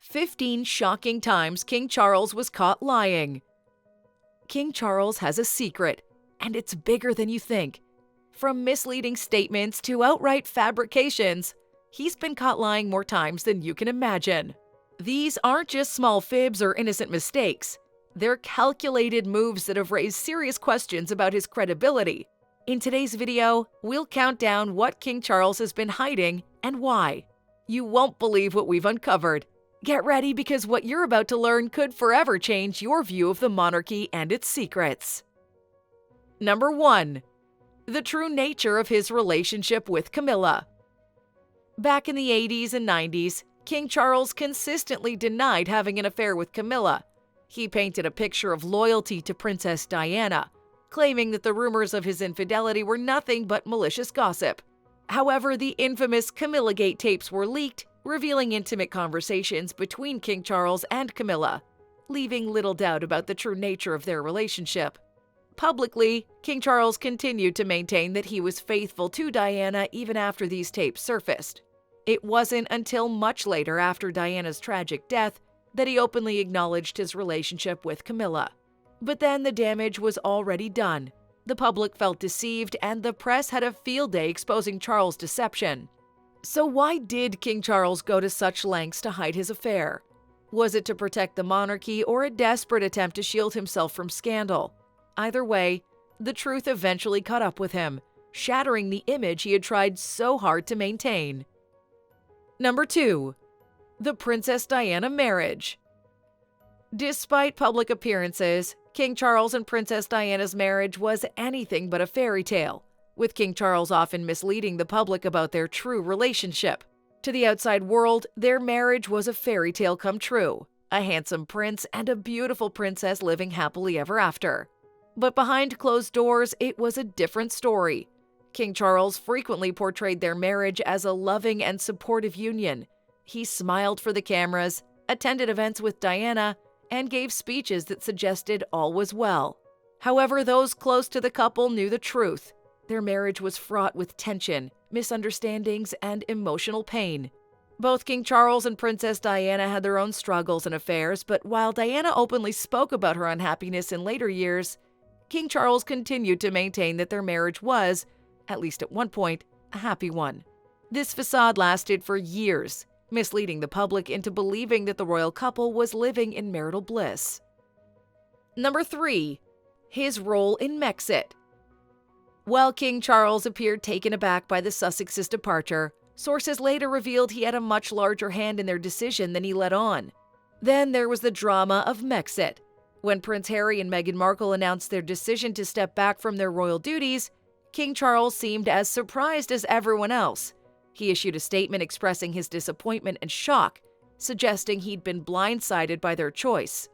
15 shocking times King Charles was caught lying. King Charles has a secret, and it's bigger than you think. From misleading statements to outright fabrications, he's been caught lying more times than you can imagine. These aren't just small fibs or innocent mistakes. They're calculated moves that have raised serious questions about his credibility. In today's video, we'll count down what King Charles has been hiding and why. You won't believe what we've uncovered. Get ready, because what you're about to learn could forever change your view of the monarchy and its secrets. Number 1. The true nature of his relationship with Camilla. Back in the 80s and 90s, King Charles consistently denied having an affair with Camilla. He painted a picture of loyalty to Princess Diana, claiming that the rumors of his infidelity were nothing but malicious gossip. However, the infamous Camillagate tapes were leaked, revealing intimate conversations between King Charles and Camilla, leaving little doubt about the true nature of their relationship. Publicly, King Charles continued to maintain that he was faithful to Diana even after these tapes surfaced. It wasn't until much later, after Diana's tragic death, that he openly acknowledged his relationship with Camilla. But then the damage was already done. The public felt deceived, and the press had a field day exposing Charles' deception. So why did King Charles go to such lengths to hide his affair? Was it to protect the monarchy or a desperate attempt to shield himself from scandal? Either way, the truth eventually caught up with him, shattering the image he had tried so hard to maintain. Number 2. The Princess Diana marriage. Despite public appearances, King Charles and Princess Diana's marriage was anything but a fairy tale, with King Charles often misleading the public about their true relationship. To the outside world, their marriage was a fairy tale come true, a handsome prince and a beautiful princess living happily ever after. But behind closed doors, it was a different story. King Charles frequently portrayed their marriage as a loving and supportive union. He smiled for the cameras, attended events with Diana, and gave speeches that suggested all was well. However, those close to the couple knew the truth. Their marriage was fraught with tension, misunderstandings, and emotional pain. Both King Charles and Princess Diana had their own struggles and affairs, but while Diana openly spoke about her unhappiness in later years, King Charles continued to maintain that their marriage was, at least at one point, a happy one. This facade lasted for years, misleading the public into believing that the royal couple was living in marital bliss. Number 3. His role in Mexit. While King Charles appeared taken aback by the Sussexes' departure, sources later revealed he had a much larger hand in their decision than he let on. Then there was the drama of Mexit. When Prince Harry and Meghan Markle announced their decision to step back from their royal duties, King Charles seemed as surprised as everyone else. He issued a statement expressing his disappointment and shock, suggesting he'd been blindsided by their choice.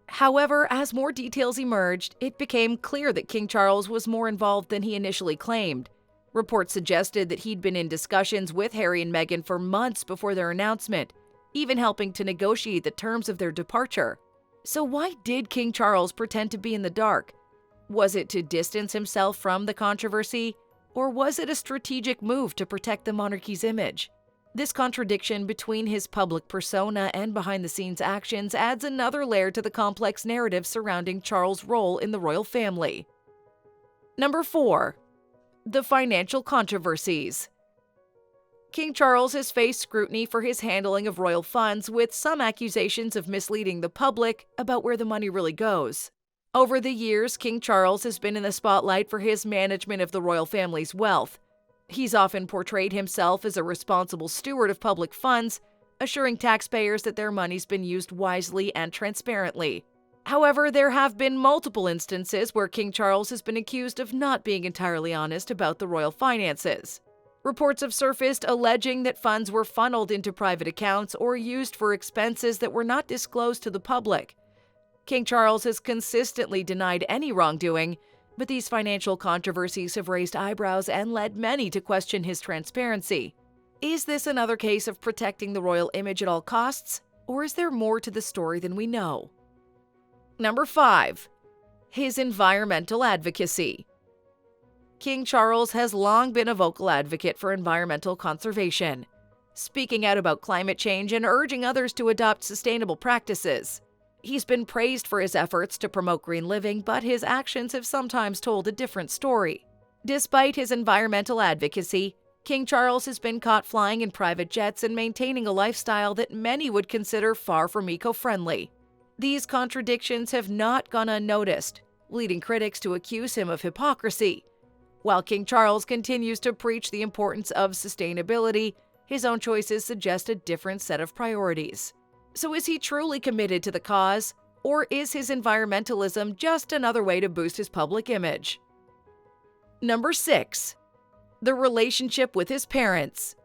However, as more details emerged, it became clear that King Charles was more involved than he initially claimed. Reports suggested that he'd been in discussions with Harry and Meghan for months before their announcement, even helping to negotiate the terms of their departure. So why did King Charles pretend to be in the dark? Was it to distance himself from the controversy, or was it a strategic move to protect the monarchy's image? This contradiction between his public persona and behind-the-scenes actions adds another layer to the complex narrative surrounding Charles' role in the royal family. Number 4. The financial controversies. King Charles has faced scrutiny for his handling of royal funds, with some accusations of misleading the public about where the money really goes. Over the years, King Charles has been in the spotlight for his management of the royal family's wealth. He's often portrayed himself as a responsible steward of public funds, assuring taxpayers that their money's been used wisely and transparently. However, there have been multiple instances where King Charles has been accused of not being entirely honest about the royal finances. Reports have surfaced alleging that funds were funneled into private accounts or used for expenses that were not disclosed to the public. King Charles has consistently denied any wrongdoing, but these financial controversies have raised eyebrows and led many to question his transparency. Is this another case of protecting the royal image at all costs, or is there more to the story than we know? Number 5. His environmental advocacy. King Charles has long been a vocal advocate for environmental conservation. speaking out about climate change and urging others to adopt sustainable practices. He's been praised for his efforts to promote green living, but his actions have sometimes told a different story. Despite his environmental advocacy, King Charles has been caught flying in private jets and maintaining a lifestyle that many would consider far from eco-friendly. These contradictions have not gone unnoticed, leading critics to accuse him of hypocrisy. While King Charles continues to preach the importance of sustainability, his own choices suggest a different set of priorities. So is he truly committed to the cause, or is his environmentalism just another way to boost his public image? Number 6. The relationship with his parents.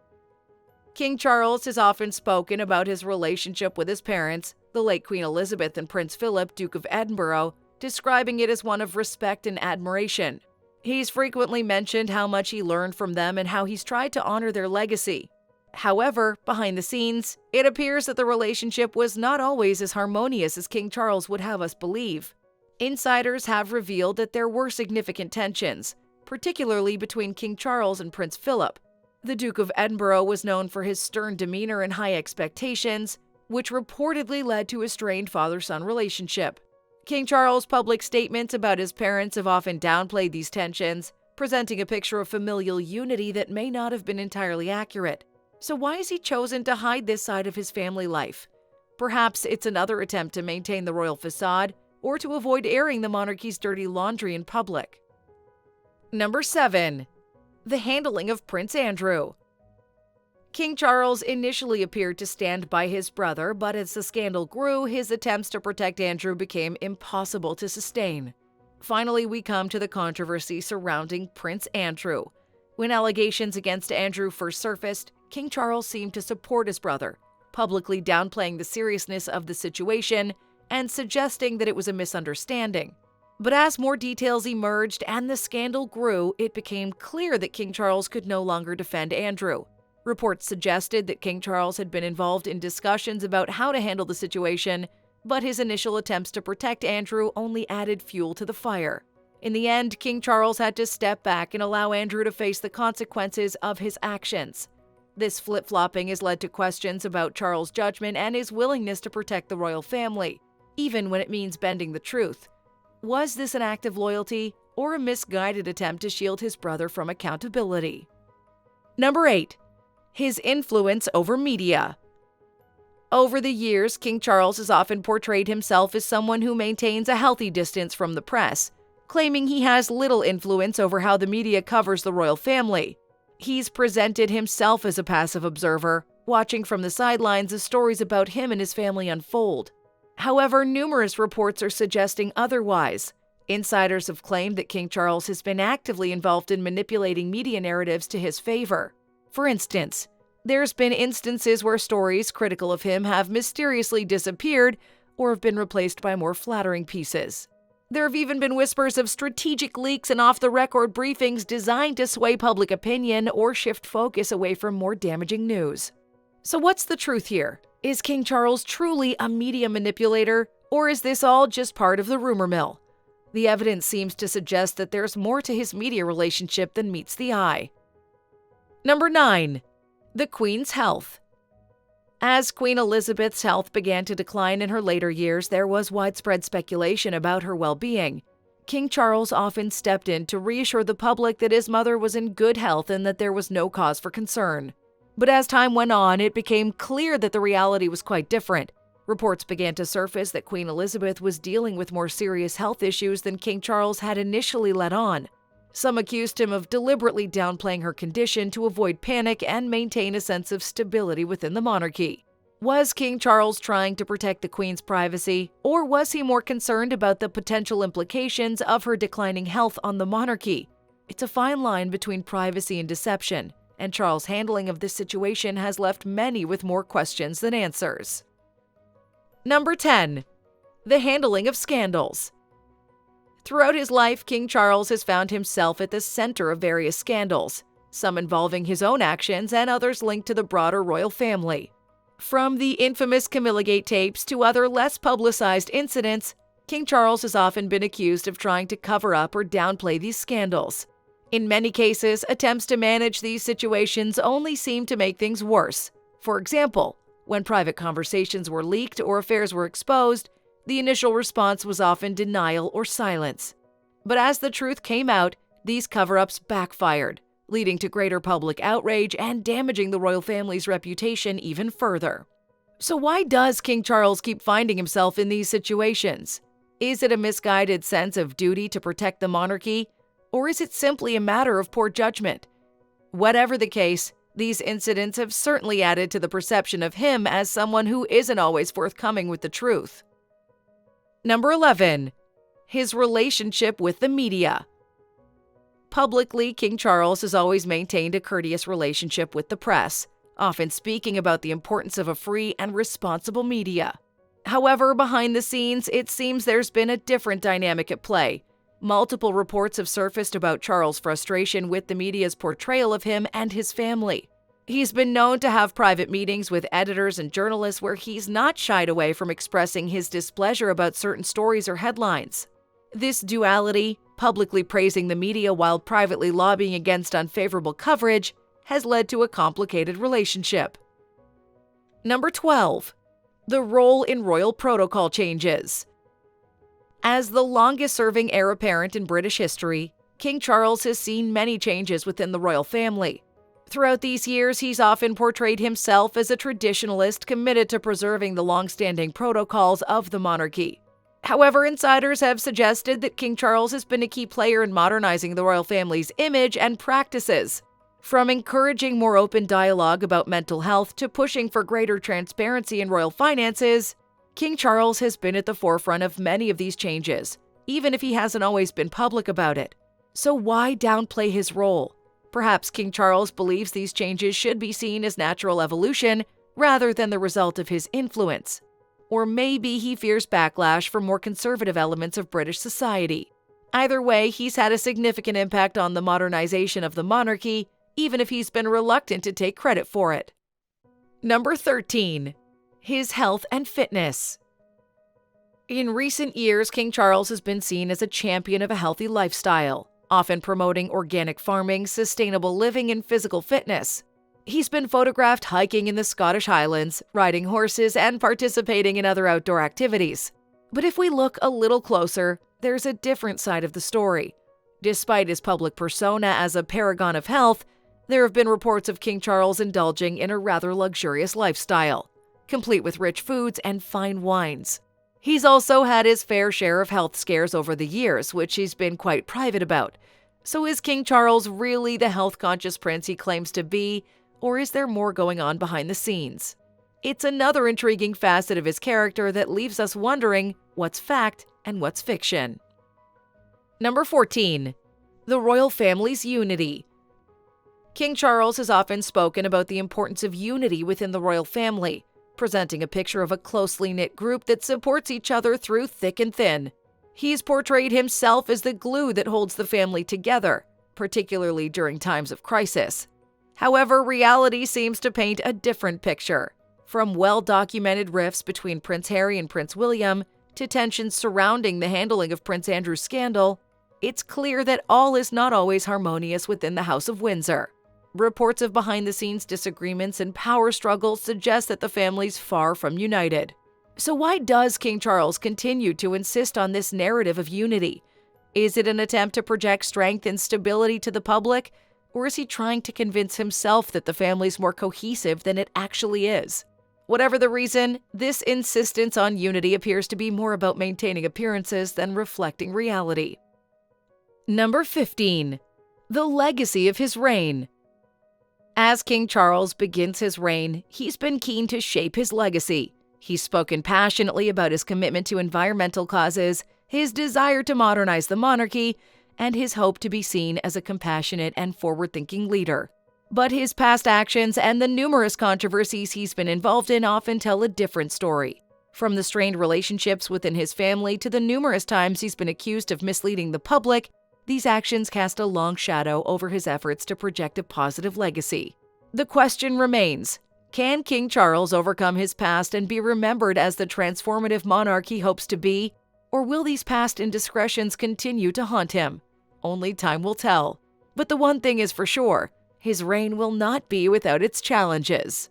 King Charles has often spoken about his relationship with his parents, the late Queen Elizabeth and Prince Philip, Duke of Edinburgh, describing it as one of respect and admiration. He's frequently mentioned how much he learned from them and how he's tried to honor their legacy. However, behind the scenes, it appears that the relationship was not always as harmonious as King Charles would have us believe. Insiders have revealed that there were significant tensions, particularly between King Charles and Prince Philip. The Duke of Edinburgh was known for his stern demeanor and high expectations, which reportedly led to a strained father-son relationship. King Charles' public statements about his parents have often downplayed these tensions, presenting a picture of familial unity that may not have been entirely accurate. So why has he chosen to hide this side of his family life? Perhaps it's another attempt to maintain the royal facade or to avoid airing the monarchy's dirty laundry in public. Number 7. The handling of Prince Andrew. King Charles initially appeared to stand by his brother, but as the scandal grew, his attempts to protect Andrew became impossible to sustain. Finally, we come to the controversy surrounding Prince Andrew. When allegations against Andrew first surfaced, King Charles seemed to support his brother, publicly downplaying the seriousness of the situation and suggesting that it was a misunderstanding. But as more details emerged and the scandal grew, it became clear that King Charles could no longer defend Andrew. Reports suggested that King Charles had been involved in discussions about how to handle the situation, but his initial attempts to protect Andrew only added fuel to the fire. In the end, King Charles had to step back and allow Andrew to face the consequences of his actions. This flip-flopping has led to questions about Charles' judgment and his willingness to protect the royal family, even when it means bending the truth. Was this an act of loyalty or a misguided attempt to shield his brother from accountability? Number 8. His influence over media. Over the years, King Charles has often portrayed himself as someone who maintains a healthy distance from the press, claiming he has little influence over how the media covers the royal family. He's presented himself as a passive observer, watching from the sidelines as stories about him and his family unfold. However, numerous reports are suggesting otherwise. Insiders have claimed that King Charles has been actively involved in manipulating media narratives to his favor. For instance, there's been instances where stories critical of him have mysteriously disappeared or have been replaced by more flattering pieces. There have even been whispers of strategic leaks and off-the-record briefings designed to sway public opinion or shift focus away from more damaging news. So what's the truth here? Is King Charles truly a media manipulator, or is this all just part of the rumor mill? The evidence seems to suggest that there's more to his media relationship than meets the eye. Number 9. The Queen's health. As Queen Elizabeth's health began to decline in her later years, there was widespread speculation about her well-being. King Charles often stepped in to reassure the public that his mother was in good health and that there was no cause for concern. But as time went on, it became clear that the reality was quite different. Reports began to surface that Queen Elizabeth was dealing with more serious health issues than King Charles had initially let on. Some accused him of deliberately downplaying her condition to avoid panic and maintain a sense of stability within the monarchy. Was King Charles trying to protect the Queen's privacy, or was he more concerned about the potential implications of her declining health on the monarchy? It's a fine line between privacy and deception, and Charles' handling of this situation has left many with more questions than answers. Number 10. The handling of scandals. Throughout his life, King Charles has found himself at the center of various scandals, some involving his own actions and others linked to the broader royal family. From the infamous Camillagate tapes to other less publicized incidents, King Charles has often been accused of trying to cover up or downplay these scandals. In many cases, attempts to manage these situations only seem to make things worse, For example, when private conversations were leaked or affairs were exposed, the initial response was often denial or silence. But as the truth came out, these cover-ups backfired, leading to greater public outrage and damaging the royal family's reputation even further. So why does King Charles keep finding himself in these situations? Is it a misguided sense of duty to protect the monarchy, or is it simply a matter of poor judgment? Whatever the case, these incidents have certainly added to the perception of him as someone who isn't always forthcoming with the truth. Number 11. His relationship with the media. Publicly, King Charles has always maintained a courteous relationship with the press, often speaking about the importance of a free and responsible media. However, behind the scenes, it seems there's been a different dynamic at play. Multiple reports have surfaced about Charles' frustration with the media's portrayal of him and his family. He's been known to have private meetings with editors and journalists where he's not shied away from expressing his displeasure about certain stories or headlines. This duality, publicly praising the media while privately lobbying against unfavorable coverage, has led to a complicated relationship. Number 12. The role in royal protocol changes. As the longest-serving heir apparent in British history, King Charles has seen many changes within the royal family. Throughout these years, he's often portrayed himself as a traditionalist committed to preserving the long-standing protocols of the monarchy. However, insiders have suggested that King Charles has been a key player in modernizing the royal family's image and practices. From encouraging more open dialogue about mental health to pushing for greater transparency in royal finances, King Charles has been at the forefront of many of these changes, even if he hasn't always been public about it. So why downplay his role? Perhaps King Charles believes these changes should be seen as natural evolution rather than the result of his influence. Or maybe he fears backlash from more conservative elements of British society. Either way, he's had a significant impact on the modernization of the monarchy, even if he's been reluctant to take credit for it. Number 13. His health and fitness. In recent years, King Charles has been seen as a champion of a healthy lifestyle, often promoting organic farming, sustainable living, and physical fitness. He's been photographed hiking in the Scottish Highlands, riding horses, and participating in other outdoor activities. But if we look a little closer, there's a different side of the story. Despite his public persona as a paragon of health, there have been reports of King Charles indulging in a rather luxurious lifestyle, complete with rich foods and fine wines. He's also had his fair share of health scares over the years, which he's been quite private about. So is King Charles really the health-conscious prince he claims to be, or is there more going on behind the scenes? It's another intriguing facet of his character that leaves us wondering what's fact and what's fiction. Number 14. The royal family's unity. King Charles has often spoken about the importance of unity within the royal family, presenting a picture of a closely knit group that supports each other through thick and thin. He's portrayed himself as the glue that holds the family together, particularly during times of crisis. However, reality seems to paint a different picture. From well-documented rifts between Prince Harry and Prince William to tensions surrounding the handling of Prince Andrew's scandal, it's clear that all is not always harmonious within the House of Windsor. Reports of behind-the-scenes disagreements and power struggles suggest that the family's far from united. So why does King Charles continue to insist on this narrative of unity? Is it an attempt to project strength and stability to the public, or is he trying to convince himself that the family's more cohesive than it actually is? Whatever the reason, this insistence on unity appears to be more about maintaining appearances than reflecting reality. Number 15. The legacy of his reign. As King Charles begins his reign, he's been keen to shape his legacy. He's spoken passionately about his commitment to environmental causes, his desire to modernize the monarchy, and his hope to be seen as a compassionate and forward-thinking leader. But his past actions and the numerous controversies he's been involved in often tell a different story. From the strained relationships within his family to the numerous times he's been accused of misleading the public, these actions cast a long shadow over his efforts to project a positive legacy. The question remains, can King Charles overcome his past and be remembered as the transformative monarch he hopes to be, or will these past indiscretions continue to haunt him? Only time will tell. But the one thing is for sure, his reign will not be without its challenges.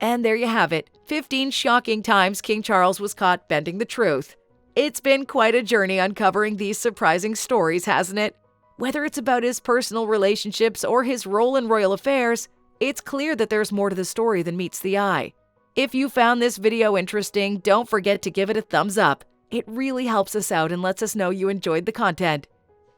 And there you have it, 15 shocking times King Charles was caught bending the truth. It's been quite a journey uncovering these surprising stories, hasn't it? Whether it's about his personal relationships or his role in royal affairs, it's clear that there's more to the story than meets the eye. If you found this video interesting, don't forget to give it a thumbs up. It really helps us out and lets us know you enjoyed the content.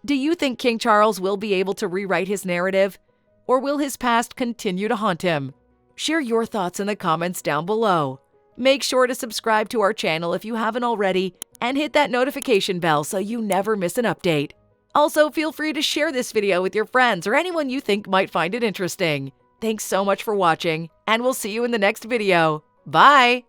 Do you think King Charles will be able to rewrite his narrative? Or will his past continue to haunt him? Share your thoughts in the comments down below. Make sure to subscribe to our channel if you haven't already and hit that notification bell so you never miss an update. Also, feel free to share this video with your friends or anyone you think might find it interesting. Thanks so much for watching, and we'll see you in the next video. Bye!